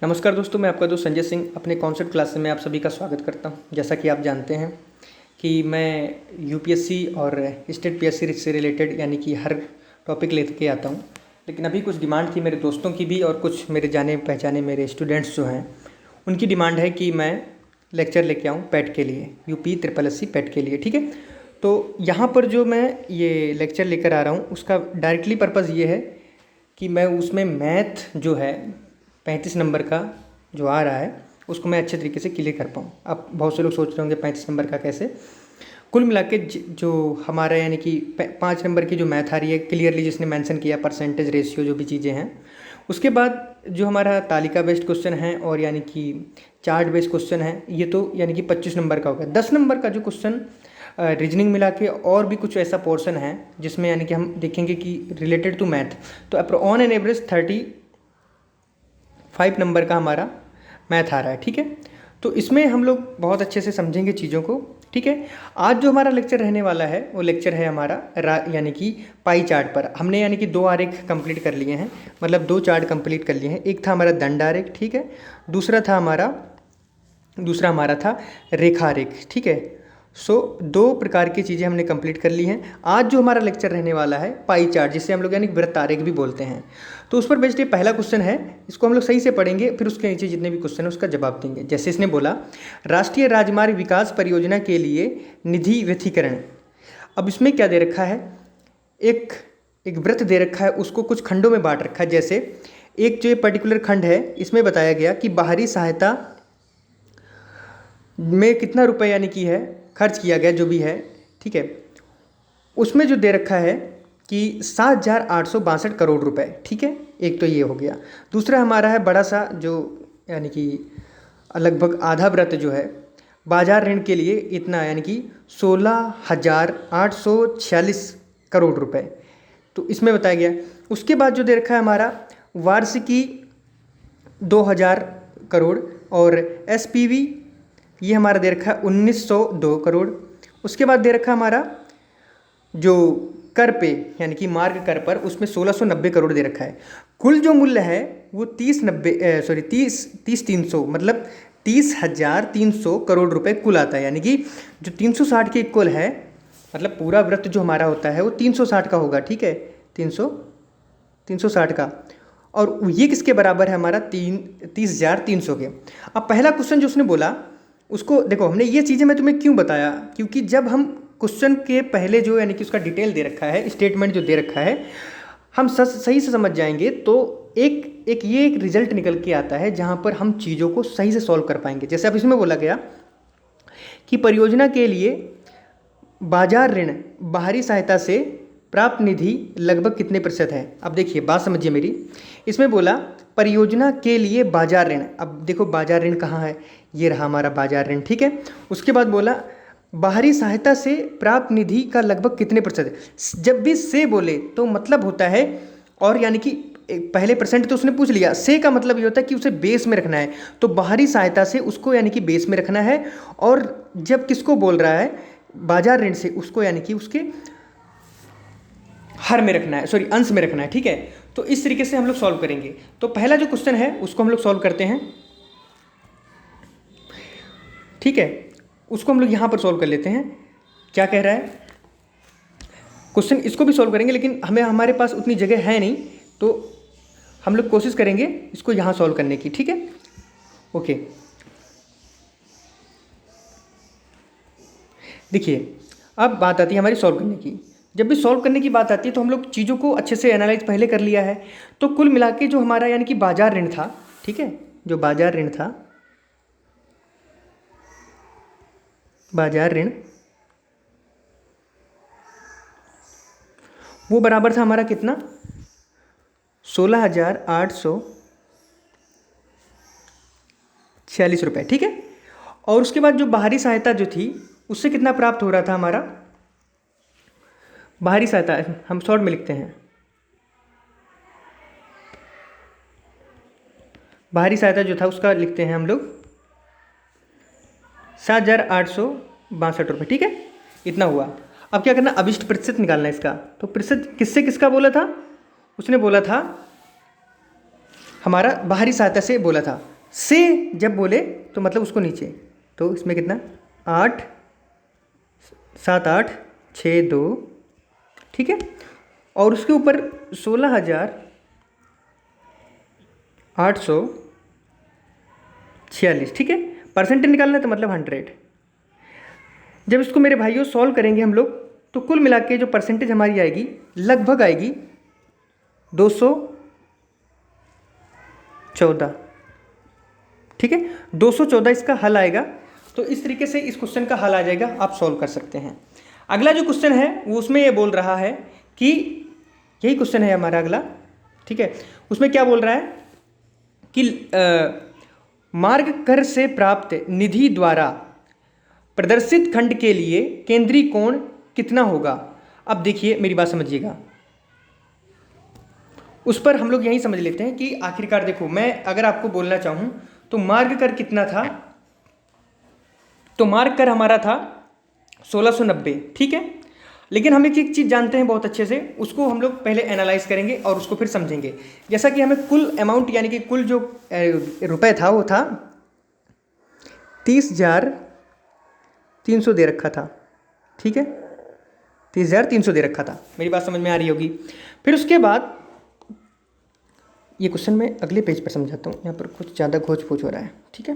नमस्कार दोस्तों, मैं आपका दोस्त संजय सिंह अपने कॉन्सेप्ट क्लास में आप सभी का स्वागत करता हूं। जैसा कि आप जानते हैं कि मैं यूपीएससी और स्टेट पीएससी से रिलेटेड यानी कि हर टॉपिक लेके आता हूं। लेकिन अभी कुछ डिमांड थी मेरे दोस्तों की भी और कुछ मेरे जाने पहचाने मेरे स्टूडेंट्स जो हैं उनकी डिमांड है कि मैं लेक्चर लेके आऊँ पैट के लिए, UP triple S C PET के लिए। ठीक है, तो यहाँ पर जो मैं ये लेक्चर लेकर आ रहा हूँ उसका डायरेक्टली पर्पज़ ये है कि मैं उसमें मैथ जो है 35 नंबर का जो आ रहा है उसको मैं अच्छे तरीके से क्लियर कर पाऊँ। अब बहुत से लोग सोच रहे होंगे 35 नंबर का कैसे। कुल मिला के जो हमारा यानी कि 5 नंबर की जो मैथ आ रही है क्लियरली जिसने मेंशन किया, परसेंटेज रेशियो जो भी चीज़ें हैं, उसके बाद जो हमारा तालिका बेस्ड क्वेश्चन है और यानी कि चार्ट बेस्ड क्वेश्चन है, ये तो यानी कि 25 नंबर का होगा। 10 नंबर का जो क्वेश्चन रीजनिंग मिला के और भी कुछ ऐसा पोर्शन है जिसमें यानी कि हम देखेंगे कि रिलेटेड टू मैथ, तो ऑन एन एवरेज 35 नंबर का हमारा मैथ आ रहा है। ठीक है, तो इसमें हम लोग बहुत अच्छे से समझेंगे चीज़ों को। ठीक है, आज जो हमारा लेक्चर रहने वाला है वो लेक्चर है हमारा यानी कि पाई चार्ट पर। हमने यानी कि 2 आरेख कंप्लीट कर लिए हैं, मतलब 2 चार्ट कंप्लीट कर लिए हैं। एक था हमारा दंड आरेख, ठीक है, दूसरा हमारा था रेखा आरेख। ठीक है, सो 2 प्रकार की चीज़ें हमने कंप्लीट कर ली हैं। आज जो हमारा लेक्चर रहने वाला है पाई चार्ट, जिसे हम लोग यानी वृत्त आरेख भी बोलते हैं, तो उस पर बेस्ड ये पहला क्वेश्चन है। इसको हम लोग सही से पढ़ेंगे, फिर उसके नीचे जितने भी क्वेश्चन है उसका जवाब देंगे। जैसे इसने बोला, राष्ट्रीय राजमार्ग विकास परियोजना के लिए निधि व्यथिकरण। अब इसमें क्या दे रखा है, एक एक वृत्त दे रखा है, उसको कुछ खंडों में बांट रखा है। जैसे एक जो ये पर्टिकुलर खंड है इसमें बताया गया कि बाहरी सहायता में कितना रुपए यानी कि है खर्च किया गया, जो भी है। ठीक है, उसमें जो दे रखा है कि 7,862 करोड़ रुपए। ठीक है, एक तो ये हो गया। दूसरा हमारा है बड़ा सा जो यानी कि लगभग आधा वृत्त जो है बाजार ऋण के लिए इतना यानी कि 16,846 करोड़ रुपए, तो इसमें बताया गया। उसके बाद जो दे रखा है हमारा वार्षिकी 2,000 करोड़ और एसपीवी ये हमारा दे रखा है 1,902 करोड़। उसके बाद दे रखा हमारा जो कर पे यानी कि मार्ग कर पर उसमें 1,690 करोड़ दे रखा है। कुल जो मूल्य है वो 30,300 मतलब 30,300 करोड़ रुपए कुल आता है। यानी कि जो 360 के इक्वल है, मतलब पूरा वृत्त जो हमारा होता है वो 360 का होगा। ठीक है, 360 का, और ये किसके बराबर है हमारा 30,300 के। अब पहला क्वेश्चन जो उसने बोला उसको देखो, हमने ये चीज़ें मैं तुम्हें क्यों बताया, क्योंकि जब हम क्वेश्चन के पहले जो यानी कि उसका डिटेल दे रखा है, स्टेटमेंट जो दे रखा है, हम सही से समझ जाएंगे तो एक रिजल्ट निकल के आता है जहाँ पर हम चीज़ों को सही से सॉल्व कर पाएंगे। जैसे अब इसमें बोला गया कि परियोजना के लिए बाजार ऋण बाहरी सहायता से प्राप्त निधि लगभग कितने प्रतिशत है। अब देखिए बात समझिए मेरी, इसमें बोला परियोजना के लिए बाजार ऋण। अब देखो बाजार ऋण कहाँ है, ये रहा हमारा बाजार ऋण। ठीक है, उसके बाद बोला बाहरी सहायता से प्राप्त निधि का लगभग कितने प्रतिशत है। जब भी से बोले तो मतलब होता है, और यानी कि पहले परसेंट तो उसने पूछ लिया, से का मतलब ये होता है कि उसे बेस में रखना है, तो बाहरी सहायता से उसको यानी कि बेस में रखना है, और जब किसको बोल रहा है बाजार ऋण से, उसको यानी कि उसके हर में रखना है, सॉरी अंश में रखना है। ठीक है, तो इस तरीके से हम लोग सॉल्व करेंगे। तो पहला जो क्वेश्चन है उसको हम लोग सॉल्व करते हैं। ठीक है, उसको हम लोग यहाँ पर सॉल्व कर लेते हैं। क्या कह रहा है क्वेश्चन, इसको भी सॉल्व करेंगे, लेकिन हमारे पास उतनी जगह है नहीं, तो हम लोग कोशिश करेंगे इसको यहाँ सॉल्व करने की। ठीक है, ओके। देखिए अब बात आती है हमारी सॉल्व करने की। जब भी सॉल्व करने की बात आती है तो हम लोग चीज़ों को अच्छे से एनालाइज पहले कर लिया है। तो कुल मिला के जो हमारा यानी कि बाजार ऋण था, ठीक है, जो बाजार ऋण था, बाजार ऋण वो बराबर था हमारा कितना, 16,846 रुपये। ठीक है, और उसके बाद जो बाहरी सहायता जो थी उससे कितना प्राप्त हो रहा था हमारा, बाहरी सहायता हम शॉर्ट में लिखते हैं, बाहरी सहायता जो था उसका लिखते हैं हम लोग 7,862 रुपये। ठीक है, इतना हुआ। अब क्या करना, अभिष्ट प्रतिशत निकालना है इसका। तो प्रतिशत किससे किसका बोला था, उसने बोला था हमारा बाहरी सहायता से बोला था। से जब बोले तो मतलब उसको नीचे, तो इसमें कितना 8 7 8 6 2, ठीक है। और उसके ऊपर 16,846, ठीक है। परसेंटेज निकालना है तो मतलब 100। जब इसको मेरे भाइयों सॉल्व करेंगे हम लोग तो कुल मिला के जो परसेंटेज हमारी आएगी लगभग आएगी 214, ठीक है। 214 इसका हल आएगा। तो इस तरीके से इस क्वेश्चन का हल आ जाएगा, आप सॉल्व कर सकते हैं। अगला जो क्वेश्चन है वो उसमें ये बोल रहा है कि यही क्वेश्चन है हमारा अगला, ठीक है। उसमें क्या बोल रहा है कि मार्ग कर से प्राप्त निधि द्वारा प्रदर्शित खंड के लिए केंद्रीय कोण कितना होगा। अब देखिए मेरी बात समझिएगा, उस पर हम लोग यही समझ लेते हैं कि आखिरकार देखो, मैं अगर आपको बोलना चाहूं तो मार्ग कर कितना था, तो मार्ग कर हमारा था 1690, ठीक है। लेकिन हम एक चीज़ जानते हैं बहुत अच्छे से, उसको हम लोग पहले एनालाइज करेंगे और उसको फिर समझेंगे। जैसा कि हमें कुल अमाउंट यानी कि कुल जो रुपए था वो था 30,300 दे रखा था, ठीक है। 30,300 दे रखा था, मेरी बात समझ में आ रही होगी। फिर उसके बाद ये क्वेश्चन मैं अगले पेज पर समझाता हूँ, यहाँ पर कुछ ज़्यादा खोज पोछ हो रहा है, ठीक है।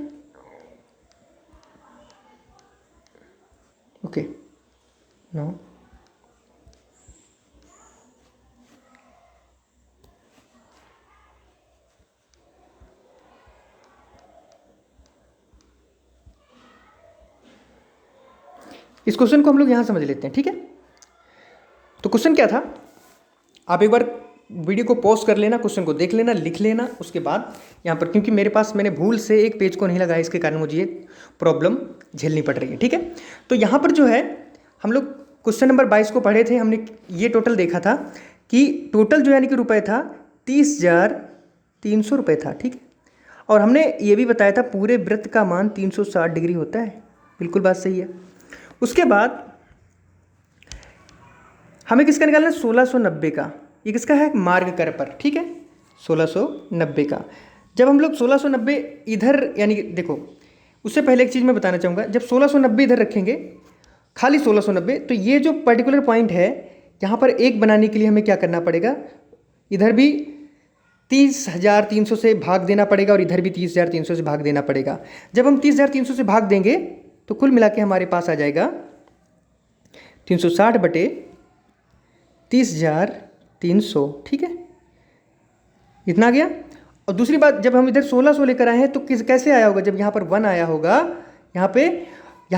ओके नो, इस क्वेश्चन को हम लोग यहाँ समझ लेते हैं, ठीक है। तो क्वेश्चन क्या था, आप एक बार वीडियो को पॉज कर लेना, क्वेश्चन को देख लेना, लिख लेना। उसके बाद यहाँ पर, क्योंकि मेरे पास मैंने भूल से एक पेज को नहीं लगाया, इसके कारण मुझे ये प्रॉब्लम झेलनी पड़ रही है, ठीक है। तो यहाँ पर जो है हम लोग क्वेश्चन नंबर 22 को पढ़े थे, हमने ये टोटल देखा था कि टोटल जो यानी कि रुपए था 30,300 रुपये था, ठीक है। और हमने ये भी बताया था पूरे वृत्त का मान 360 डिग्री होता है, बिल्कुल बात सही है। उसके बाद हमें किसका निकालना है, 1690 का। ये किसका है, मार्ग कर पर, ठीक है, 1690 का। जब हम लोग 1690 इधर यानी कि देखो, उससे पहले एक चीज़ मैं बताना चाहूँगा, जब 1690 इधर रखेंगे खाली 1690, तो ये जो पर्टिकुलर पॉइंट है यहाँ पर एक बनाने के लिए हमें क्या करना पड़ेगा, इधर भी 30,300 से भाग देना पड़ेगा और इधर भी 30,300 से भाग देना पड़ेगा। जब हम 30,300 से भाग देंगे तो कुल मिला के हमारे पास आ जाएगा 360 बटे 30,300, ठीक है, इतना आ गया। और दूसरी बात, जब हम इधर 1600 लेकर आए हैं तो कैसे आया होगा, जब यहाँ पर 1 आया होगा, यहाँ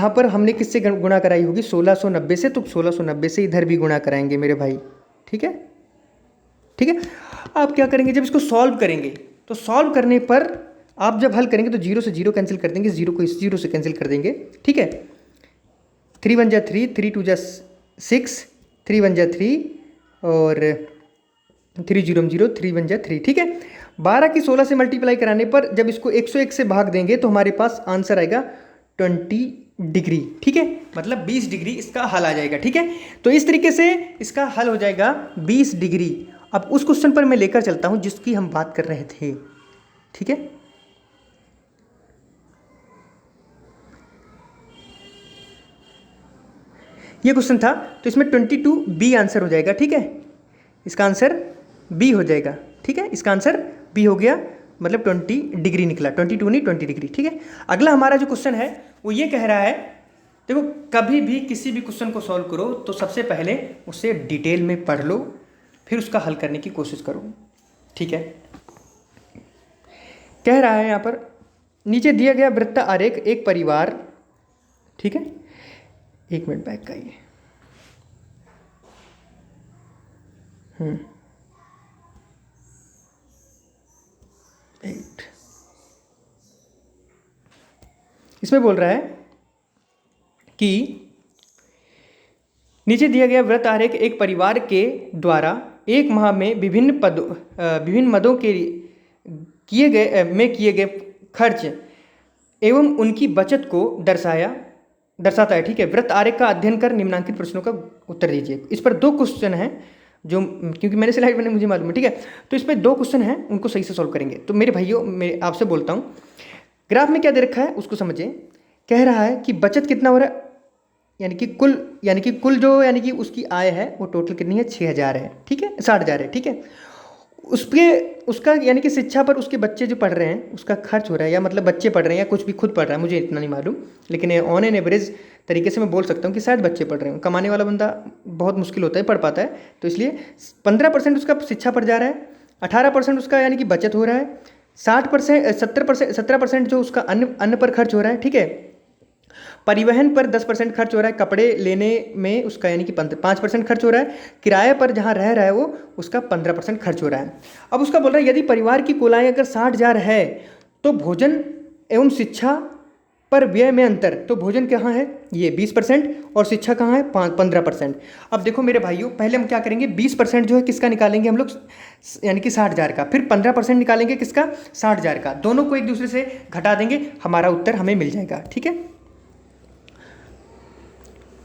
पर हमने किससे गुणा कराई होगी, 1690 से, तो 1690 से इधर भी गुणा कराएंगे मेरे भाई, ठीक है, ठीक है। आप क्या करेंगे, जब इसको सॉल्व करेंगे तो सॉल्व करने पर आप जब हल करेंगे तो 0 से 0 कैंसिल कर देंगे, 0 को इस 0 से कैंसिल कर देंगे, ठीक है। 3 1 जा 3, 3 2 जा 6, 3 1 जा 3 और 3 0 0, 3 1 जा 3, ठीक है। 12 की 16 से मल्टीप्लाई कराने पर जब इसको 101 से भाग देंगे तो हमारे पास आंसर आएगा 20 डिग्री, ठीक है, मतलब 20 डिग्री इसका हल आ जाएगा, ठीक है। तो इस तरीके से इसका हल हो जाएगा 20 डिग्री। अब उस क्वेश्चन पर मैं लेकर चलता हूं जिसकी हम बात कर रहे थे, ठीक है। ये क्वेश्चन था, तो इसमें 22 बी आंसर हो जाएगा, ठीक है। इसका आंसर बी हो जाएगा, ठीक है, इसका आंसर बी हो गया, मतलब 20 डिग्री निकला, 22 नहीं 20 डिग्री, ठीक है। अगला हमारा जो क्वेश्चन है वो ये कह रहा है, देखो कभी भी किसी भी क्वेश्चन को सॉल्व करो तो सबसे पहले उसे डिटेल में पढ़ लो, फिर उसका हल करने की कोशिश करो, ठीक है। कह रहा है यहाँ पर, नीचे दिया गया वृत्त आरेख एक परिवार, ठीक है, 1 मिनट बैक का ये, इसमें बोल रहा है कि नीचे दिया गया वृत्त आरेख एक परिवार के द्वारा एक माह में विभिन्न मदों के किए गए खर्च एवं उनकी बचत को दर्शाता है, ठीक है। वृत्त आरेख का अध्ययन कर निम्नांकित प्रश्नों का उत्तर दीजिए। इस पर 2 क्वेश्चन हैं, जो क्योंकि मैंने स्लाइड बनाई मुझे मालूम है, ठीक है। तो इसमें 2 क्वेश्चन हैं, उनको सही से सॉल्व करेंगे। तो मेरे भाइयों, मैं आपसे बोलता हूँ, ग्राफ में क्या दे रखा है उसको समझिए। कह रहा है कि बचत कितना हो रहा है, यानी कि कुल जो यानी कि उसकी आय है वो टोटल कितनी है, 6,000 है, ठीक है, 60,000 है, ठीक है। उसका यानी कि शिक्षा पर उसके बच्चे जो पढ़ रहे हैं उसका खर्च हो रहा है, या मतलब बच्चे पढ़ रहे हैं या कुछ भी खुद पढ़ रहा है, मुझे इतना नहीं मालूम, लेकिन ऑन एन एवरेज तरीके से मैं बोल सकता हूँ कि शायद बच्चे पढ़ रहे हैं। कमाने वाला बंदा बहुत मुश्किल होता है पढ़ पाता है, तो इसलिए 15% उसका शिक्षा पर जा रहा है, 18% उसका यानी कि बचत हो रहा है, 60% 17% जो उसका अन्न पर खर्च हो रहा है, ठीक है। परिवहन पर 10% खर्च हो रहा है, कपड़े लेने में उसका यानी कि 5% खर्च हो रहा है, किराए पर जहाँ रह रहा है वो उसका 15% खर्च हो रहा है। अब उसका बोल रहा है यदि परिवार की कुल आय अगर 60,000 है तो भोजन एवं शिक्षा पर व्यय में अंतर, तो भोजन कहाँ है, ये 20% और शिक्षा कहाँ है, 15%। अब देखो मेरे भाइयों, पहले हम क्या करेंगे, 20% जो है किसका निकालेंगे हम लोग, यानी कि 60,000 का, फिर 15% निकालेंगे किसका, 60,000 का, दोनों को एक दूसरे से घटा देंगे, हमारा उत्तर हमें मिल जाएगा, ठीक है।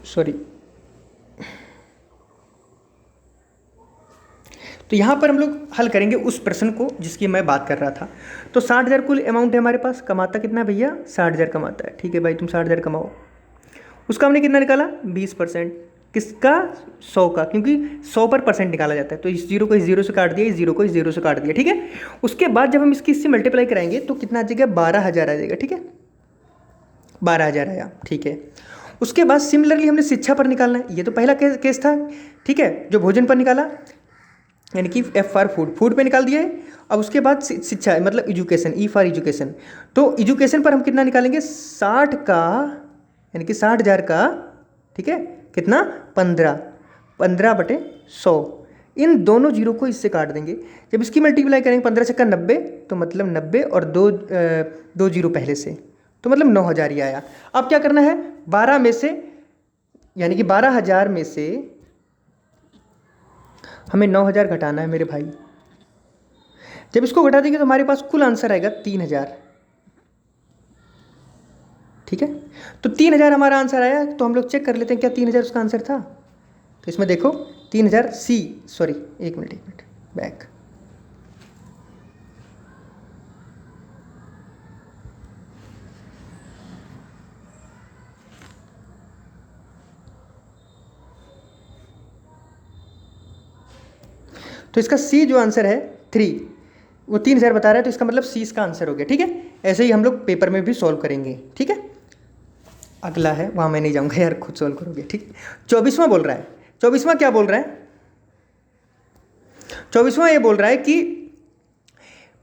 सॉरी, तो यहाँ पर हम लोग हल करेंगे उस प्रश्न को जिसकी मैं बात कर रहा था। तो 60,000 कुल अमाउंट है हमारे पास, कमाता कितना है भैया, 60,000 कमाता है, ठीक है भाई, तुम 60,000 कमाओ। उसका हमने कितना निकाला, 20%, किसका, 100 का, क्योंकि 100 पर परसेंट निकाला जाता है, तो इस जीरो को इस जीरो से काट दिया, इस जीरो को इस जीरो से काट दिया, ठीक है। उसके बाद जब हम इससे मल्टीप्लाई कराएंगे तो कितना आ जाएगा, 12,000 आ जाएगा, ठीक है, 12,000 आया, ठीक है। उसके बाद सिमिलरली हमने शिक्षा पर निकालना है, ये तो पहला केस था, ठीक है, जो भोजन पर निकाला, यानी कि एफ फॉर फूड, फूड पे निकाल दिया है। अब उसके बाद शिक्षा मतलब एजुकेशन, ई फॉर एजुकेशन, तो एजुकेशन पर हम कितना निकालेंगे, 60 का, यानी कि 60,000 का, ठीक है, कितना, 15/100, इन दोनों जीरो को इससे काट देंगे। जब इसकी मल्टीप्लाई करेंगे 15 छक्का 90, तो मतलब 90 और दो जीरो पहले से, तो मतलब 9,000 ही आया। अब क्या करना है, 12 में से, यानी कि 12,000 में से हमें 9,000 घटाना है मेरे भाई। जब इसको घटा देंगे तो हमारे पास कुल आंसर आएगा 3,000, ठीक है। तो 3,000 हमारा आंसर आया, तो हम लोग चेक कर लेते हैं क्या 3,000 उसका आंसर था। तो इसमें देखो 3,000 सी, सॉरी एक मिनट बैक, तो इसका सी जो आंसर है 3, वो 3,000 बता रहा है, तो इसका मतलब सी इसका आंसर हो गया, ठीक है। ऐसे ही हम लोग पेपर में भी सॉल्व करेंगे, ठीक है। अगला है, वहाँ मैं नहीं जाऊँगा यार, खुद सॉल्व करोगे, ठीक। 24वां बोल रहा है, 24वां क्या बोल रहा है, 24वां ये बोल रहा है कि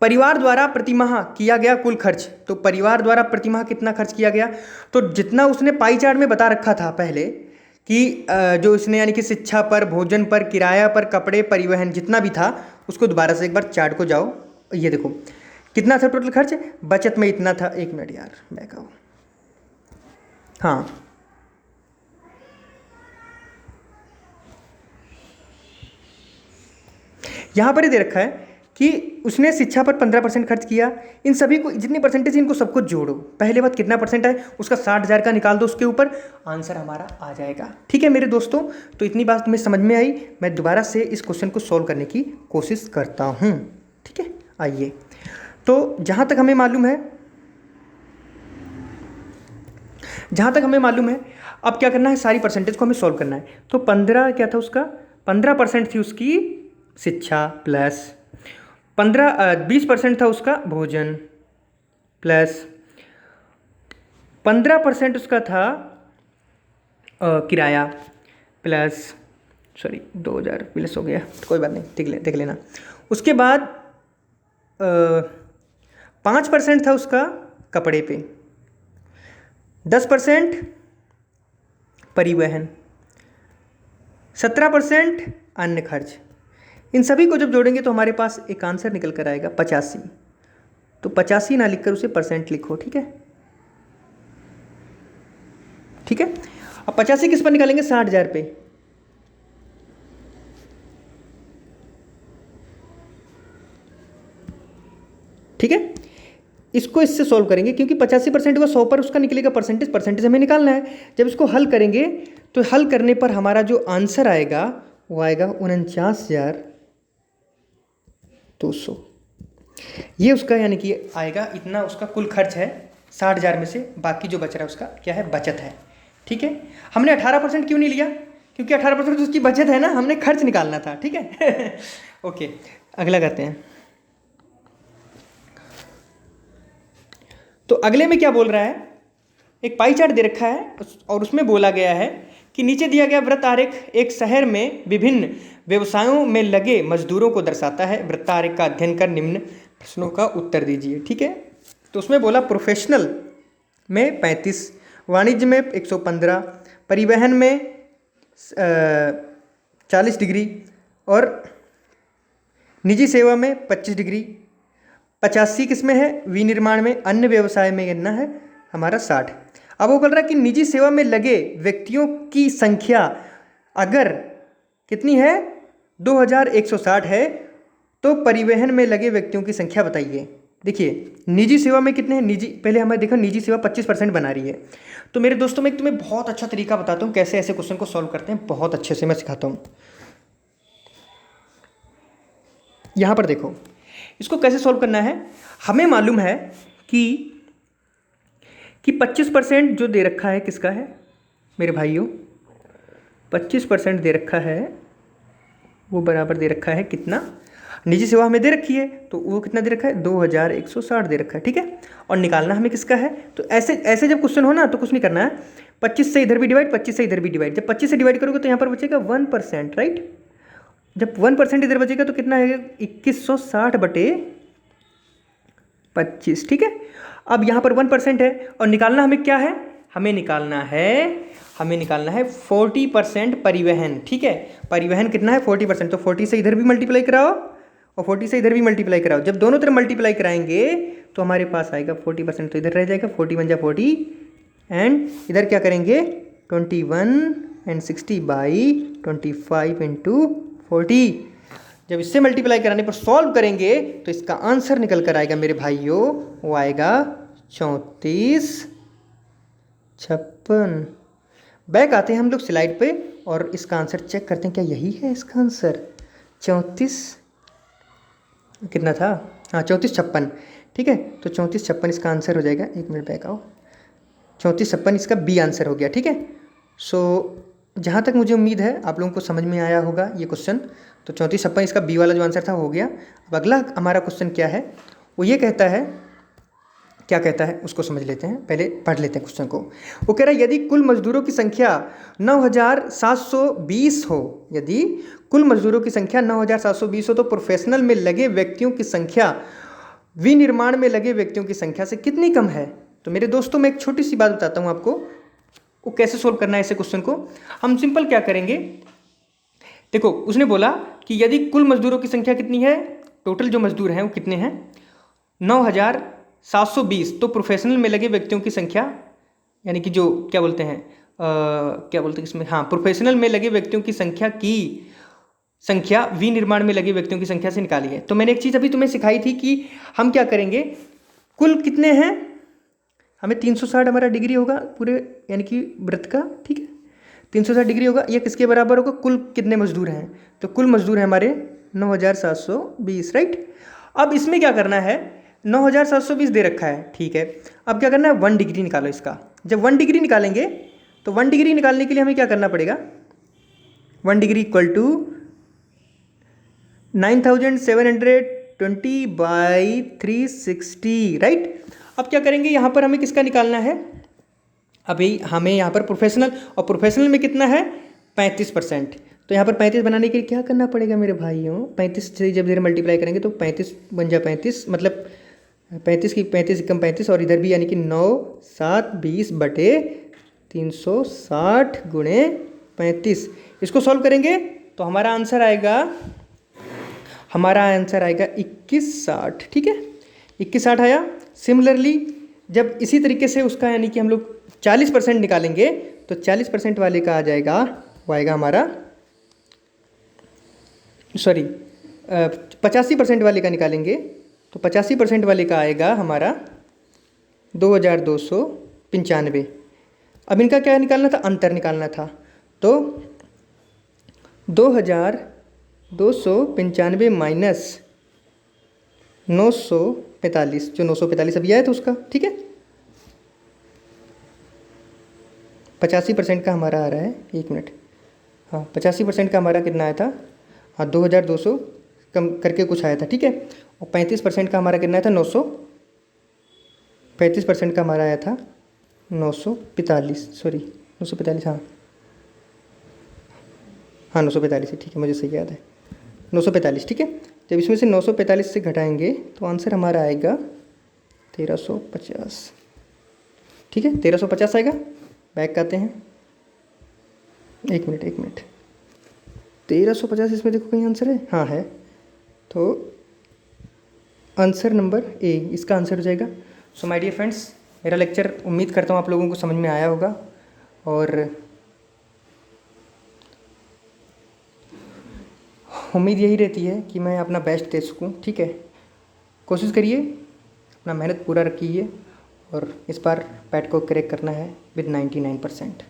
परिवार द्वारा प्रतिमाह किया गया कुल खर्च। तो परिवार द्वारा प्रतिमाह कितना खर्च किया गया, तो जितना उसने पाई चार्ट में बता रखा था पहले कि जो इसने यानी कि शिक्षा पर, भोजन पर, किराया पर, कपड़े, परिवहन, जितना भी था उसको दोबारा से एक बार चार्ट को जाओ, ये देखो कितना था टोटल खर्च, बचत में इतना था, एक मिनट यार बैक आओ, हाँ, यहाँ पर ही दे रखा है कि उसने शिक्षा पर 15% खर्च किया। इन सभी को जितनी परसेंटेज इनको सबको जोड़ो, पहले बात कितना परसेंट है उसका, 60,000 का निकाल दो, उसके ऊपर आंसर हमारा आ जाएगा, ठीक है मेरे दोस्तों। तो इतनी बात तुम्हें समझ में आई, मैं दोबारा से इस क्वेश्चन को सॉल्व करने की कोशिश करता हूँ, ठीक है। आइए, तो जहाँ तक हमें मालूम है, अब क्या करना है, सारी परसेंटेज को हमें सॉल्व करना है। तो 15 क्या था उसका, 15% थी उसकी शिक्षा, प्लस 20% था उसका भोजन, प्लस 15% उसका था किराया, प्लस सॉरी 2,000 प्लस हो गया, तो कोई बात नहीं, देख लेना। उसके बाद 5% था उसका कपड़े पे, 10% परिवहन, 17% अन्य खर्च। इन सभी को जब जोड़ेंगे तो हमारे पास एक आंसर निकल कर आएगा 85। तो 85 ना लिखकर उसे परसेंट लिखो, ठीक है, ठीक है। अब 85 किस पर निकालेंगे, 60,000 पे, ठीक है। इसको इससे सॉल्व करेंगे क्योंकि 85% को 100 पर उसका निकलेगा परसेंटेज हमें निकालना है। जब इसको हल करेंगे तो हल करने पर हमारा जो आंसर आएगा वो आएगा 49,200। ये उसका यानी कि आएगा, इतना उसका कुल खर्च है 60,000 में से। बाकी जो बच रहा है उसका क्या है, बचत है। ठीक है, हमने 18% क्यों नहीं लिया, क्योंकि 18% तो उसकी बचत है ना, हमने खर्च निकालना था। ठीक है ओके, अगला करते हैं। तो अगले में क्या बोल रहा है, एक पाई चार्ट दे रखा है और उसमें बोला गया है कि नीचे दिया गया वृत्त आरेख एक शहर में विभिन्न व्यवसायों में लगे मजदूरों को दर्शाता है। वृत्त आरेख का अध्ययन कर निम्न प्रश्नों का उत्तर दीजिए। ठीक है, तो उसमें बोला प्रोफेशनल में 35, वाणिज्य में 115, परिवहन में 40 डिग्री और निजी सेवा में 25 डिग्री, 85 किसमें है, विनिर्माण में, अन्य व्यवसाय में कितना है हमारा 60। अब वो बोल रहा है कि निजी सेवा में लगे व्यक्तियों की संख्या अगर कितनी है 2160 है, तो परिवहन में लगे व्यक्तियों की संख्या बताइए। देखिए निजी सेवा में कितने हैं, निजी पहले हमें देखो निजी सेवा 25% बना रही है। तो मेरे दोस्तों मैं तुम्हें बहुत अच्छा तरीका बताता हूँ कैसे ऐसे क्वेश्चन को सॉल्व करते हैं, बहुत अच्छे से मैं सिखाता हूँ। यहाँ पर देखो इसको कैसे सॉल्व करना है। हमें मालूम है कि 25% जो दे रखा है किसका है मेरे भाइयों, 25% दे रखा है, वो बराबर दे रखा है कितना, निजी सेवा हमें दे रखी है तो वो कितना दे रखा है 2160 दे रखा है। ठीक है, और निकालना हमें किसका है। तो ऐसे ऐसे जब क्वेश्चन हो ना तो कुछ नहीं करना है, 25 से इधर भी डिवाइड, 25 से इधर भी डिवाइड। जब 25 से डिवाइड करोगे तो यहाँ पर बचेगा 1%, राइट। जब 1% इधर बचेगा तो कितना है 2160 बटे 25। ठीक है, अब यहाँ पर 1% है और निकालना हमें क्या है, हमें निकालना है 40% परिवहन। ठीक है, परिवहन कितना है 40%, तो 40 से इधर भी मल्टीप्लाई कराओ और 40 से इधर भी मल्टीप्लाई कराओ। जब दोनों तरफ मल्टीप्लाई कराएंगे तो हमारे पास आएगा 40%, तो इधर रह जाएगा 40 बन जा 40 एंड इधर क्या करेंगे 21 एंड 60 बाई 25 इंटू 40। जब इससे मल्टीप्लाई कराने पर सॉल्व करेंगे तो इसका आंसर निकल कर आएगा मेरे भाइयों, वो आएगा 3456। बैक आते हैं हम लोग स्लाइड पे और इसका आंसर चेक करते हैं क्या यही है इसका आंसर। 34 कितना था, हाँ 3456। ठीक है, तो 3456 इसका आंसर हो जाएगा। एक मिनट बैक आओ, 3456 इसका बी आंसर हो गया। ठीक है, सो जहाँ तक मुझे उम्मीद है आप लोगों को समझ में आया होगा ये क्वेश्चन। तो 3456 इसका बी वाला जो आंसर था हो गया। अब अगला हमारा क्वेश्चन क्या है, वो ये कहता है, क्या कहता है उसको समझ लेते हैं, पहले पढ़ लेते हैं क्वेश्चन को। वो कह रहा है यदि कुल मजदूरों की संख्या 9720 हो, यदि कुल मजदूरों की संख्या 9720 हो तो प्रोफेशनल में लगे व्यक्तियों की संख्या विनिर्माण में लगे व्यक्तियों की संख्या से कितनी कम है। तो मेरे दोस्तों मैं एक छोटी सी बात बताता हूँ आपको, वो कैसे सोल्व करना है ऐसे क्वेश्चन को। हम सिंपल क्या करेंगे, देखो उसने बोला कि यदि कुल मजदूरों की संख्या कितनी है, टोटल जो मजदूर हैं वो कितने हैं 9720, तो प्रोफेशनल में लगे व्यक्तियों की संख्या यानी कि जो क्या बोलते हैं क्या बोलते हैं इसमें, हाँ प्रोफेशनल में लगे व्यक्तियों की संख्या विनिर्माण में लगे व्यक्तियों की संख्या से निकाली है। तो मैंने एक चीज़ अभी तुम्हें सिखाई थी कि हम क्या करेंगे, कुल कितने हैं, हमें 360 हमारा डिग्री होगा पूरे यानी कि वृत्त का। ठीक है, 360 डिग्री होगा, ये किसके बराबर होगा, कुल कितने मजदूर हैं, तो कुल मजदूर हैं हमारे 9720, राइट। अब इसमें क्या करना है, 9720 दे रखा है, ठीक है। अब क्या करना है 1 डिग्री निकालो इसका। जब 1 डिग्री निकालेंगे तो 1 डिग्री निकालने के लिए हमें क्या करना पड़ेगा, 1 degree equal to 9720 by 360, right. अब क्या करेंगे, यहाँ पर हमें किसका निकालना है, अभी हमें यहाँ पर प्रोफेशनल, और प्रोफेशनल में कितना है 35%। तो यहाँ पर 35 बनाने के लिए क्या करना पड़ेगा मेरे भाइयों, 35 से जब इधर मल्टीप्लाई करेंगे तो 35 बन जा 35, मतलब 35 की 35 कम 35 और इधर भी यानी कि 9 7 20 बटे 360 गुणे 35। इसको सॉल्व करेंगे तो हमारा आंसर आएगा 2160। ठीक है, 2160 आया। सिमिलरली जब इसी तरीके से उसका यानी कि हम लोग 40% निकालेंगे तो 40% वाले का आ जाएगा, वो आएगा हमारा 85% वाले का निकालेंगे तो 85% वाले का आएगा हमारा 2295। अब इनका क्या निकालना था, अंतर निकालना था। तो 2295 माइनस 945, जो 945 अभी आया था उसका, ठीक है। 85% का हमारा आ रहा है, 1 मिनट, हाँ 85% का हमारा कितना आया था, हाँ 2200 कम करके कुछ आया था, ठीक है। और 35% का हमारा कितना आया था, 900, 35% का हमारा आया था 945, सॉरी 945, हाँ हाँ 945 है, ठीक है, मुझे सही याद है 945, ठीक है। जब इसमें से 945 से घटाएंगे तो आंसर हमारा आएगा 1350, ठीक है, 1350 आएगा। बैक आते हैं, 1 मिनट 1 मिनट, 1350 इसमें देखो कहीं आंसर है, हाँ है, तो आंसर नंबर ए इसका आंसर हो जाएगा। सो माय डियर फ्रेंड्स, मेरा लेक्चर उम्मीद करता हूँ आप लोगों को समझ में आया होगा, और उम्मीद यही रहती है कि मैं अपना बेस्ट दे सकूँ, ठीक है। कोशिश करिए, अपना मेहनत पूरा रखिए, और इस बार पैट को क्रैक करना है विद 99%।